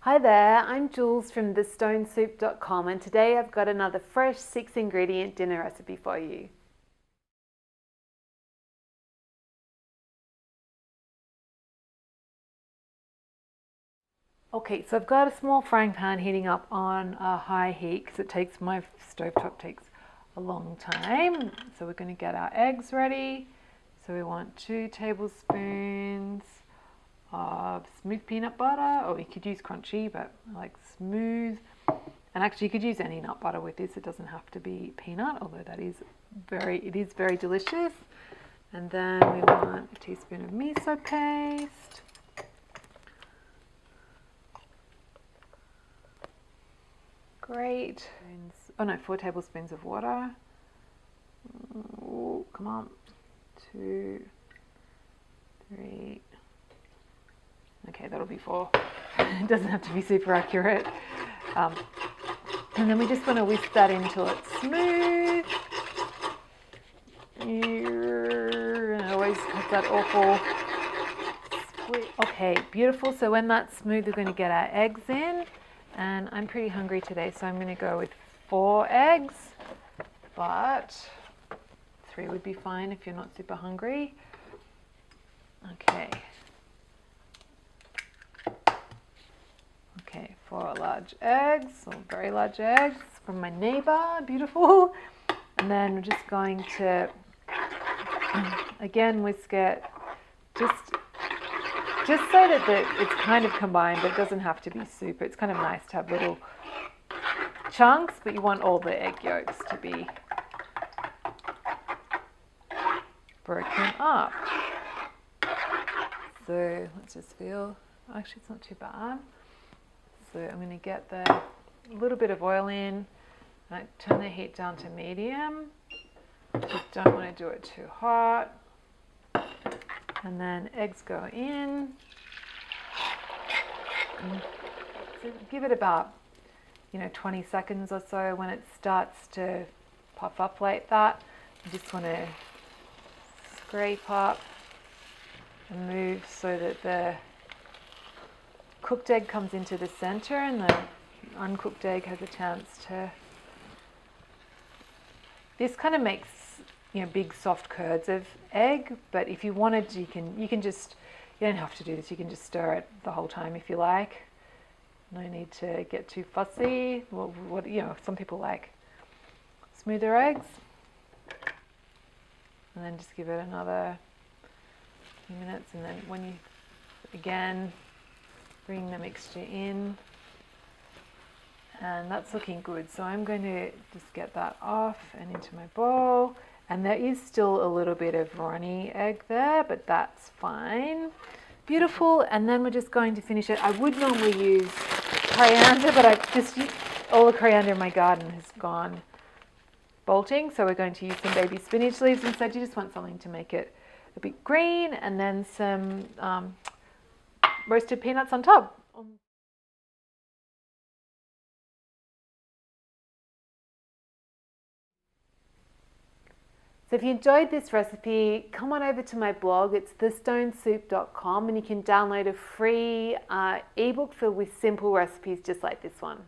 Hi there, I'm Jules from thestonesoup.com and today I've got another fresh 6-ingredient dinner recipe for you. Okay, so I've got a small frying pan heating up on a high heat because my stovetop takes a long time. So we're going to get our eggs ready. So we want 2 tablespoons of smooth peanut butter, or you could use crunchy, but I like smooth. And actually you could use any nut butter with this, it doesn't have to be peanut, although it is very delicious. And then we want a teaspoon of miso paste. Great. 4 tablespoons of water. Ooh, come on. 2, 3. Okay, that'll be 4. It doesn't have to be super accurate. And then we just want to whisk that until it's smooth. And it always has that awful squeak. Okay, beautiful. So when that's smooth, we're going to get our eggs in. And I'm pretty hungry today, so I'm going to go with 4 eggs. But 3 would be fine if you're not super hungry. Okay. Okay, 4 large eggs, or very large eggs from my neighbor, beautiful. And then we're just going to, again, whisk it, just so that it's kind of combined, but it doesn't have to be super. It's kind of nice to have little chunks, but you want all the egg yolks to be broken up. So let's just feel, actually it's not too bad. So I'm going to get a little bit of oil in, turn the heat down to medium. You don't want to do it too hot. And then eggs go in. So give it about 20 seconds or so. When it starts to puff up like that, you just want to scrape up and move so that the cooked egg comes into the center and the uncooked egg has a chance to. This kind of makes big soft curds of egg, but if you wanted, you don't have to do this. You can just stir it the whole time if you like. No need to get too fussy. Well, some people like smoother eggs, and then just give it another few minutes, and then when you again bring the mixture in, and that's looking good. So I'm going to just get that off and into my bowl. And there is still a little bit of runny egg there, but that's fine. Beautiful. And then we're just going to finish it. I would normally use coriander, but all the coriander in my garden has gone bolting. So we're going to use some baby spinach leaves instead. You just want something to make it a bit green, and then some roasted peanuts on top. So if you enjoyed this recipe, come on over to my blog. It's thestonesoup.com, and you can download a free ebook filled with simple recipes just like this one.